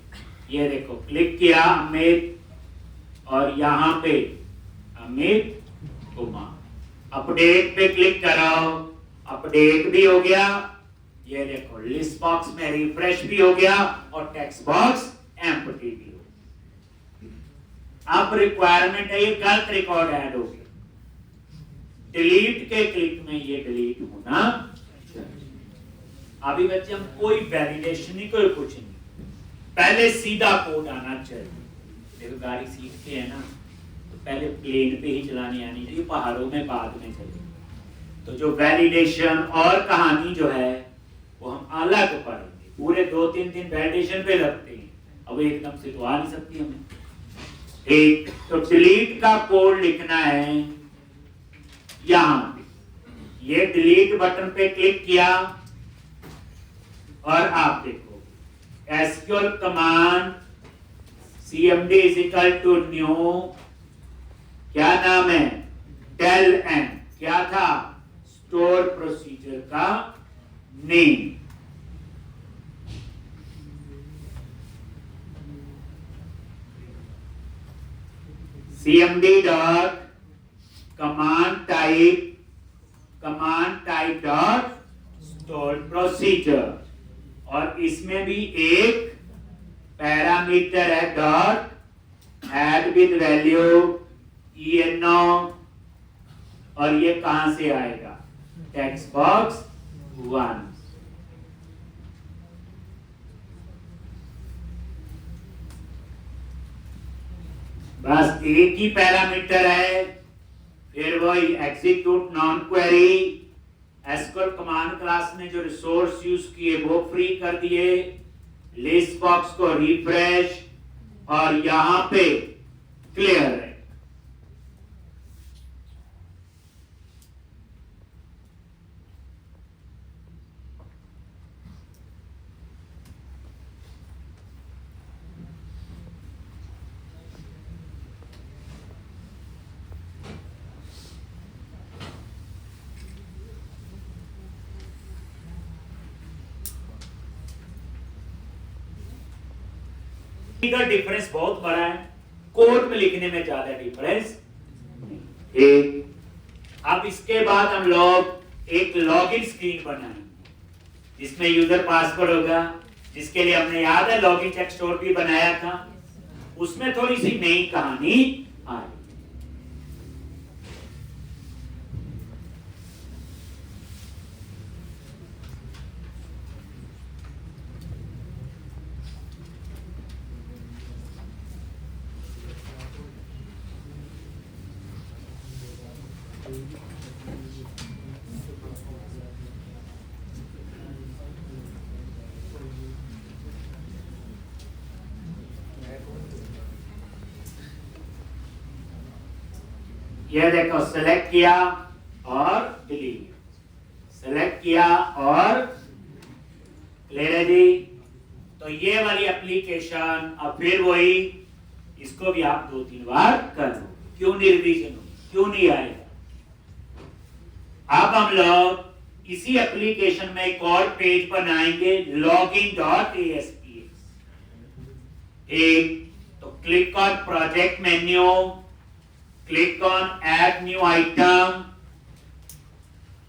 S1: ये देखो क्लिक किया अमित, और यहां पे अमित कुमार, अपडेट पे क्लिक कराओ, अपडेट भी हो गया। ये देखो लिस्ट बॉक्स में रिफ्रेश भी हो गया और टेक्स्ट बॉक्स एम्प्टी भी हो गया। अब रिक्वायरमेंट है, ये गलत रिकॉर्ड ऐड हो गया, डिलीट के क्लिक में ये डिलीट होना चाहिए। अभी बच्चे हम कोई वैलिडेशन नहीं, कोई कुछ नहीं, पहले सीधा कोड आना चाहिए। देखो गाड़ी सीख के है ना, तो पहले प्लेन पे ही चलानी आनी चाहिए, पहाड़ों में बाद में चले। तो जो वैलिडेशन और कहानी जो है वो हम अलग पढ़ेंगे, पूरे 2-3 दिन वैलिडेशन पे लगते हैं, अब एकदम से तो आ नहीं सकती हमें। ठीक, तो डिलीट का कोड लिखना है यहां, ये डिलीट बटन पे क्लिक किया और आप देखो SQL command cmd is equal to new, क्या नाम है, del n, क्या था, स्टोर प्रोसीजर का name. cmd dot command type dot store procedure, और इसमें भी एक पैरामीटर है dot add with value eno, और ये कहां से आएगा, टेक्स्ट बॉक्स 1। बस एक ही पैरामीटर है, फिर वही execute non query SQL command class ने जो रिसोर्स यूज किए वो फ्री कर दिए, लिस्ट बॉक्स को रिफ्रेश, और यहां पे क्लियर है। का डिफरेंस बहुत बड़ा है, कोड में लिखने में ज्यादा डिफरेंस नहीं। अब इसके बाद हम लोग एक लॉगिन स्क्रीन बनाएंगे जिसमें यूजर पासवर्ड होगा, जिसके लिए हमने याद है लॉगिन टेक्स्ट स्टोर भी बनाया था, उसमें थोड़ी सी नई कहानी आई। ये देखो, सेलेक्ट किया और डिलीट, सेलेक्ट किया और क्लियर है जी। तो ये वाली एप्लीकेशन अब फिर वही, इसको भी आप 2-3 बार करो, क्यों नहीं रिवीजन हो, क्यों नहीं आएगा। अब हम लोग इसी एप्लीकेशन में एक और पेज बनाएंगे, login.aspx। एक तो click on project menu, click on add new item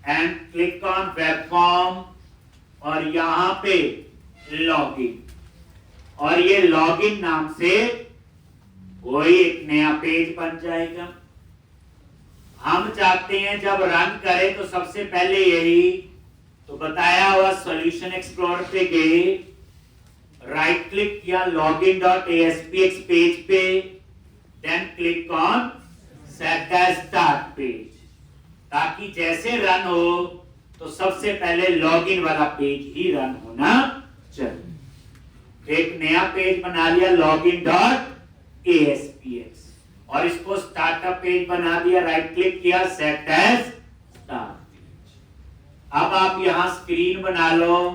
S1: and click on web form, और यहां पे लॉगिन, और ये लॉगिन नाम से कोई एक नया पेज बन जाएगा। हम चाहते हैं जब रन करें तो सबसे पहले यही तो बताया हुआ सॉल्यूशन एक्सप्लोरर पे गए, राइट क्लिक किया login.aspx पेज पे, then click on set as start page, ताकि जैसे रन हो तो सबसे पहले लॉगिन वाला पेज ही रन होना चाहिए। एक नया पेज बना लिया login.aspx, और इसको स्टार्टअप पेज बना दिया, राइट क्लिक किया सेट एज स्टार्ट पेज। अब आप यहां स्क्रीन बना लो,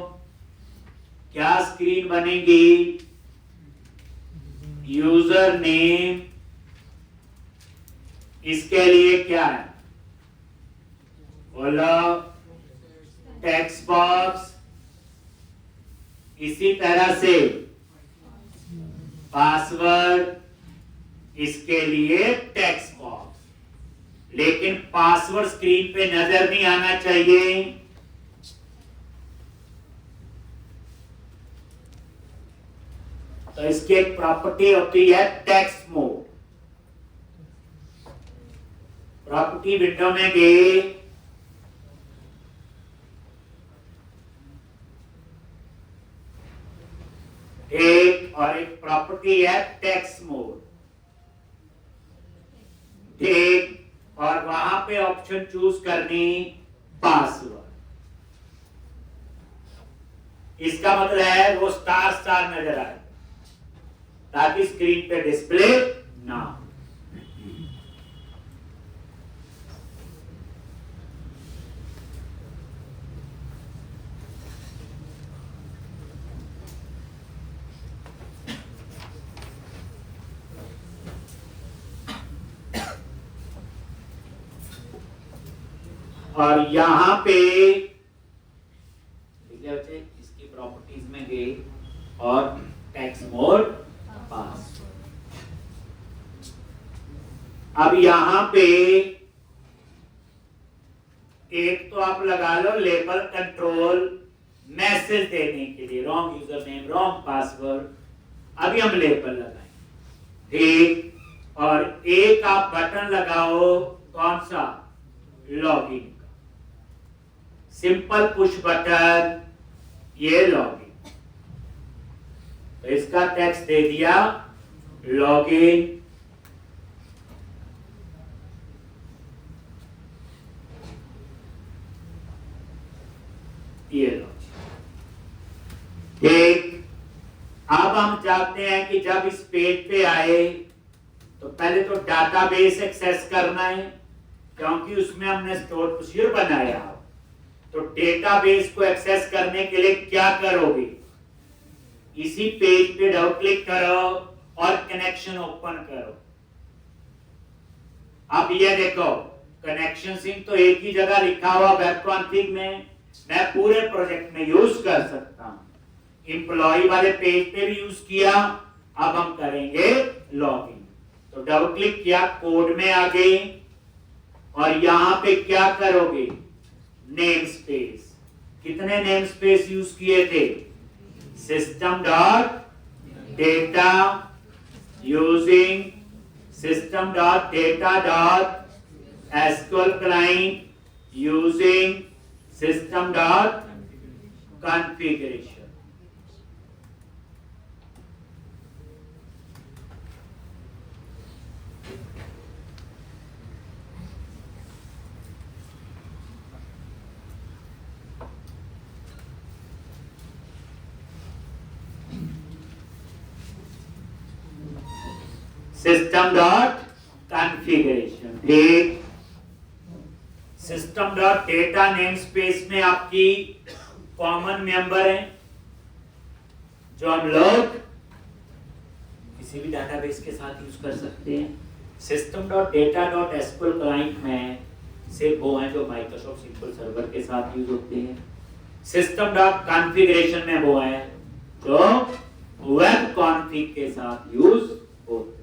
S1: क्या स्क्रीन बनेगी, यूजर नेम, इसके लिए क्या है, बोलो टेक्स्ट बॉक्स, इसी तरह से पासवर्ड, इसके लिए टेक्स्ट बॉक्स, लेकिन पासवर्ड स्क्रीन पे नजर नहीं आना चाहिए। तो इसकी एक प्रॉपर्टी होती है टेक्स्ट मोड। प्रॉपर्टी विंडो में गए, एक और एक प्रॉपर्टी है टेक्स्ट मोड, ठीक, और वहां पे ऑप्शन चूज करनी पासवर्ड। इसका मतलब है वो स्टार स्टार नजर आए ताकि स्क्रीन पे डिस्प्ले ना हो। और यहां पे इसकी प्रॉपर्टीज में गए और टेक्स्ट मोड पास। अब यहां पे एक तो आप लगा लो लेबल कंट्रोल, मैसेज देने के लिए wrong user name wrong password, अभी हम लेबल लगाएंगे, ठीक, और एक आप बटन लगाओ, कौन सा, लॉगिन का, सिंपल पुश बटन, ये लॉगिन, तो इसका टेक्स्ट दे दिया लॉगिन। ठीक, अब हम चाहते हैं कि जब इस पेज पे आए तो पहले तो डाटाबेस एक्सेस करना है, क्योंकि उसमें हमने स्टोर प्रोसीजर बनाया। तो डेटाबेस को एक्सेस करने के लिए क्या करोगे, इसी पेज पे डबल क्लिक करो और कनेक्शन ओपन करो। अब ये देखो कनेक्शन सिंक तो एक ही जगह लिखा हुआ वेब कॉन्फ़िग में, मैं पूरे प्रोजेक्ट में यूज कर सकता हूं। एम्प्लॉय वाले पेज पे भी यूज किया, अब हम करेंगे लॉगिन। तो डबल क्लिक किया, कोड में आ गए और यहां पे क्या करोगे, नेम स्पेस। कितने नेम स्पेस यूज किए थे, system dot data using system dot data dot SQL client using system dot configuration. System dot configuration. ठीक, system dot data name space में आपकी कॉमन मेंबर है जो हम लोग किसी भी डाटाबेस के साथ यूज कर सकते हैं। System dot data dot SQL client में से वो हैं जो माइक्रोसॉफ्ट सिक्वल सर्वर के साथ यूज होते हैं। सिस्टम डॉट कॉन्फ़िगरेशन में वो हैं जो वेब कॉन्फ़िग के साथ यूज होते हैं।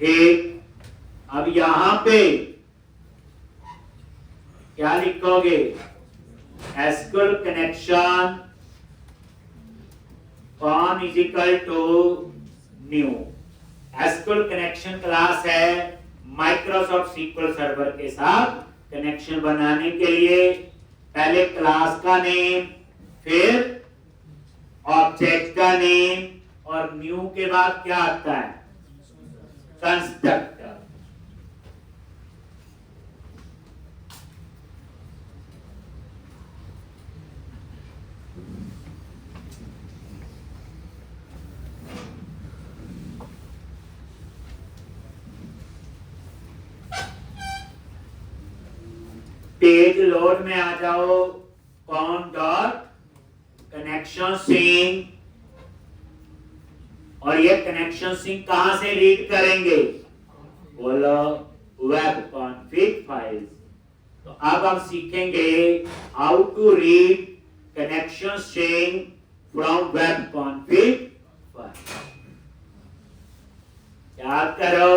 S1: ठीक, अब यहां पे क्या लिखोगे, SQL connection con is equal to new. SQL connection class है माइक्रोसॉफ्ट सिक्वल सर्वर के साथ कनेक्शन बनाने के लिए। पहले क्लास का नेम, फिर ऑब्जेक्ट का नेम और न्यू के बाद क्या आता है, कंस्ट्रक्टर। पेज लोड में आ जाओ, कॉन डॉट कनेक्शन सिंक, और ये कनेक्शन सिंक कहां से रीड करेंगे, बोलो वेब कॉन्फ़िग फाइल्स। तो अब हम सीखेंगे how to read connection sync from web config file. याद करो,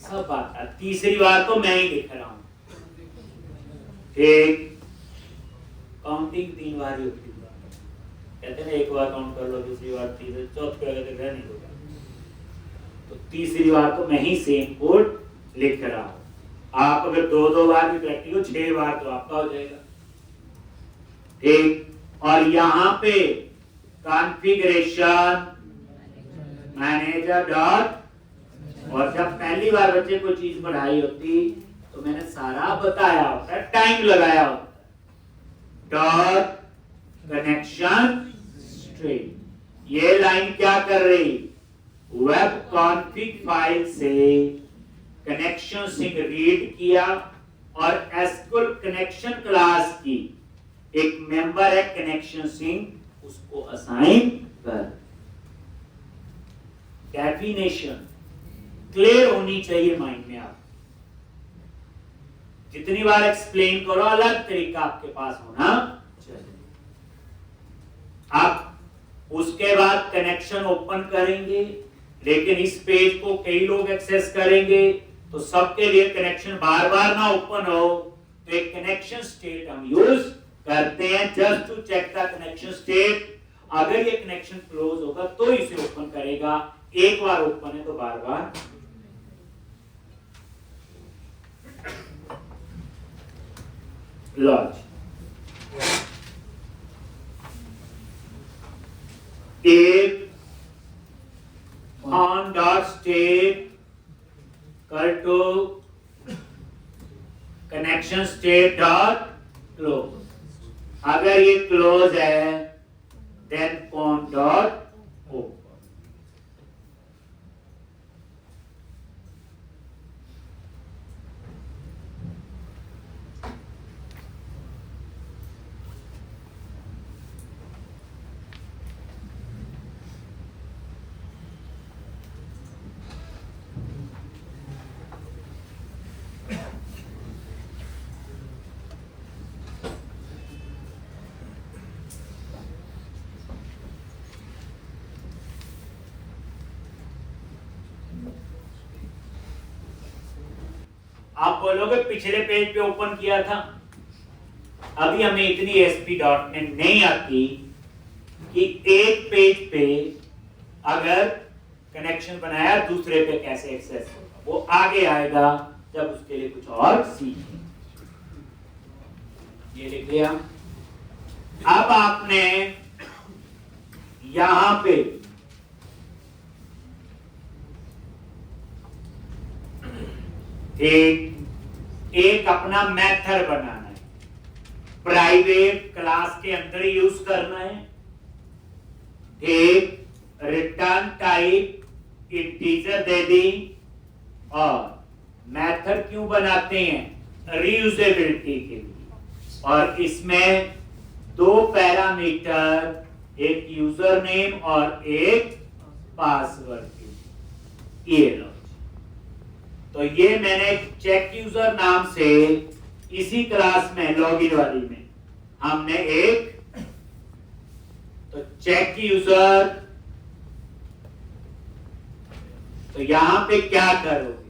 S1: सब आता। तीसरी बार तो मैं ही लिख रहा हूं। ठीक, काउंटिंग 3 बार ही होती है। कहते हैं एक बार काउंट कर लो, दूसरी बार, तीसरी, चौथी बार तो नहीं होगा। तो तीसरी बार तो मैं ही सेम कोड लिख रहा हूं। आप अगर 2-2 बार भी प्रैक्टिस हो, 6 बार तो आपका हो जाएगा। ठीक, और यहां पे कॉन्फ़िगरेशन मैनेजर डॉट, और जब पहली बार बच्चे को चीज पढ़ाई होती तो मैंने सारा बताया होता है, टाइम लगाया होता है। डॉट कनेक्शन स्ट्रिंग, ये लाइन क्या कर रही, वेब कॉन्फ़िग फाइल से कनेक्शन सिंक रीड किया और एसक्यूएल कनेक्शन क्लास की एक मेंबर है कनेक्शन सिंक, उसको असाइन कर। डेफिनेशन क्लियर होनी चाहिए माइंड में। आप जितनी बार एक्सप्लेन करो, अलग तरीका आपके पास होना चाहिए। आप उसके बाद कनेक्शन ओपन करेंगे, लेकिन इस पेज को कई लोग एक्सेस करेंगे तो सबके लिए कनेक्शन बार बार ना ओपन हो, तो एक कनेक्शन स्टेट हम यूज करते हैं just to check the connection state. अगर ये कनेक्शन क्लोज होगा तो इसे ओपन करेगा, एक बार ओपन है तो बार बार। लॉज एक on dot state equal to connection state dot close। अगर ये क्लोज है देन फोन डॉट ओपन। आप बोलोगे पिछले पेज पे ओपन किया था। अभी हमें इतनी ASP.NET नहीं आती कि एक पेज पे अगर कनेक्शन बनाया दूसरे पे कैसे एक्सेस होगा। वो आगे आएगा जब उसके लिए कुछ और सीखें। ये लिख लिया। अब आपने यहां पे एक अपना मेथड बनाना है, प्राइवेट क्लास के अंदर ही यूज करना है। एक रिटर्न टाइप इंटीजर दे दी। और मेथड क्यों बनाते हैं? रीयूजेबिलिटी के लिए। और इसमें दो पैरामीटर, एक यूजर नेम और एक पासवर्ड। ये लो। तो ये मैंने चेक यूजर नाम से इसी क्लास में लॉगिन वाली में हमने एक तो चेक यूजर। तो यहां पे क्या करोगे?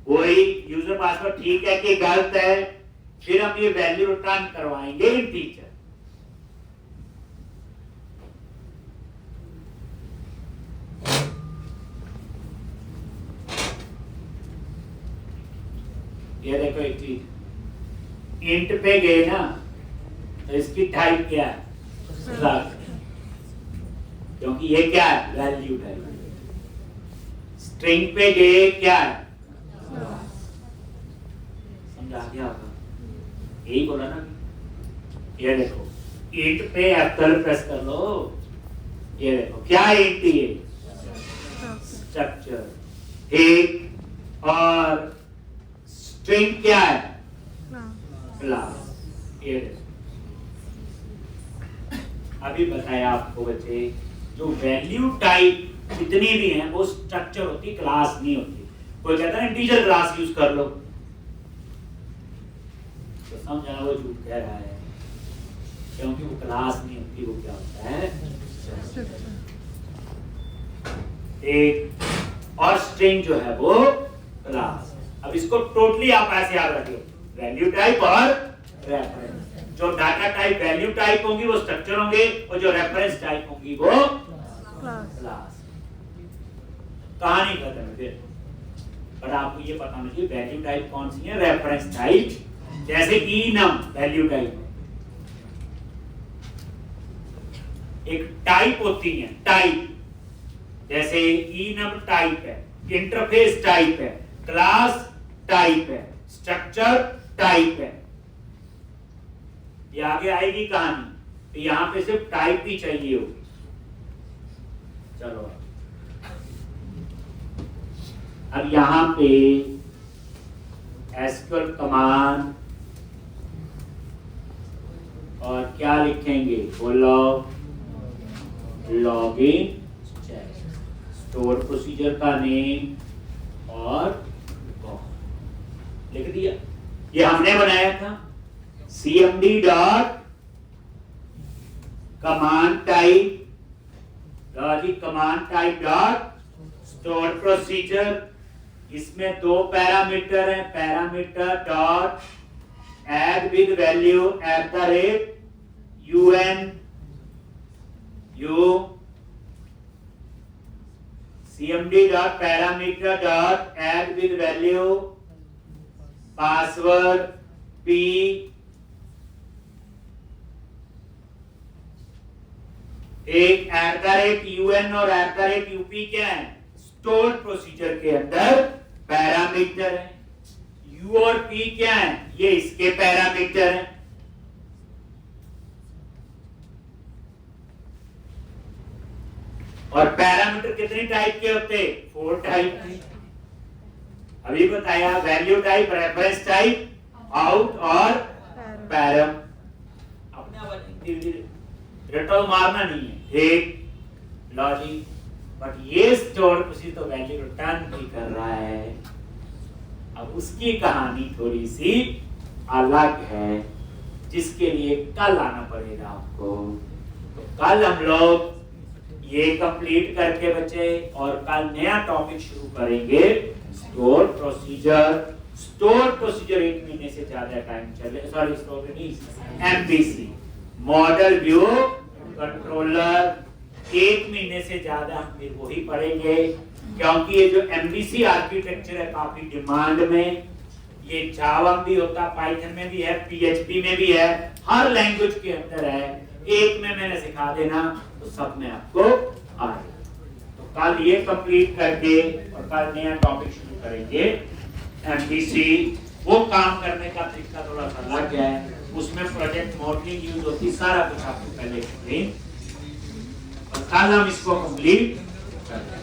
S1: वही यूजर पासवर्ड ठीक है कि गलत है, फिर हम ये वैल्यू रिटर्न करवाएंगे इंटीजर। ये देखो एक चीज, इंट पे गए ना तो इसकी टाइप क्या है? क्योंकि ये क्या है? Value type. स्ट्रिंग पे गए क्या है? समझा गया होगा? यही बोला ना। ये देखो इंट पे F12 प्रेस कर लो। ये देखो क्या इंट? ये स्ट्रक्चर। एक और स्ट्रिंग क्या है? क्लास। ये अभी बताया आपको बच्चे, जो वैल्यू टाइप जितनी भी हैं वो स्ट्रक्चर होती, क्लास नहीं होती। कोई कहता है इंटीजर क्लास यूज कर लो, तो समझना वो झूठ कह रहा है, क्योंकि वो क्लास नहीं होती। वो क्या होता है? एक और स्ट्रिंग जो है वो क्लास। अब इसको टोटली आप ऐसे याद रखिए, वैल्यू टाइप और रेफरेंस। जो डाटा टाइप वैल्यू टाइप होंगी वो स्ट्रक्चर होंगे, और जो रेफरेंस टाइप होंगी वो क्लास। कहानी खत्म है फिर। पर आपको ये पता होना चाहिए वैल्यू टाइप कौन सी है, रेफरेंस टाइप। जैसे enum वैल्यू टाइप एक टाइप होती है, टाइप। जैसे enum टाइप है, इंटरफेस टाइप है, क्लास टाइप है, स्ट्रक्चर टाइप है। ये आगे आएगी कहानी, तो यहां पे सिर्फ टाइप ही चाहिए होगी। चलो अब यहां पे एसक्यूएल कमांड और क्या लिखेंगे? बोलो, लॉगिन चेक, स्टोर प्रोसीजर का नेम और लिख दिया। ये हमने बनाया था। cmd dot command type, logic command type dot store procedure. इसमें दो पैरामीटर हैं, parameter dot add with value @un u cmd dot parameter dot add with value password p एक @un और @up क्या है? स्टोर प्रोसीजर के अंदर parameter है। u और p क्या है? ये इसके पैरामीटर है। और पैरामीटर कितने टाइप के होते? 4 टाइप के। अभी बताया, value type, reference type, out और पैरम। अपने आप धीरे-धीरे रटल मारना नहीं है, एक लॉजिक, बट ये स्टोर उसी तो वैल्यू रिटर्न भी कर रहा है। अब उसकी कहानी थोड़ी सी अलग है, जिसके लिए कल आना पड़ेगा आपको। तो कल हम लोग ये कंप्लीट करके बच्चे, और कल नया टॉपिक शुरू करेंगे, स्टोर प्रोसीजर। स्टोर प्रोसीजर 1 महीने से ज्यादा टाइम चले, सॉरी स्टोर नहीं, एमबीसी मॉडल व्यू कंट्रोलर 1 महीने से ज्यादा हम फिर वही पढ़ेंगे, क्योंकि ये जो एमबीसी आर्किटेक्चर है काफी डिमांड में। ये जावा भी होता, पाइथन में भी है, पीएचपी में भी है, हर लैंग्वेज के अंदर है। एक में मैंने सिखा देना तो सब में आपको आए। तो कल ये कंप्लीट करके और कल नया टॉपिक शुरू करेंगे एमबीसी। वो काम करने का तरीका थोड़ा सा अलग है, उसमें प्रोजेक्ट मॉडलिंग यूज होती, सारा कुछ आपको पहले एक्सप्लेन, और कल हम इसको कंप्लीट करेंगे।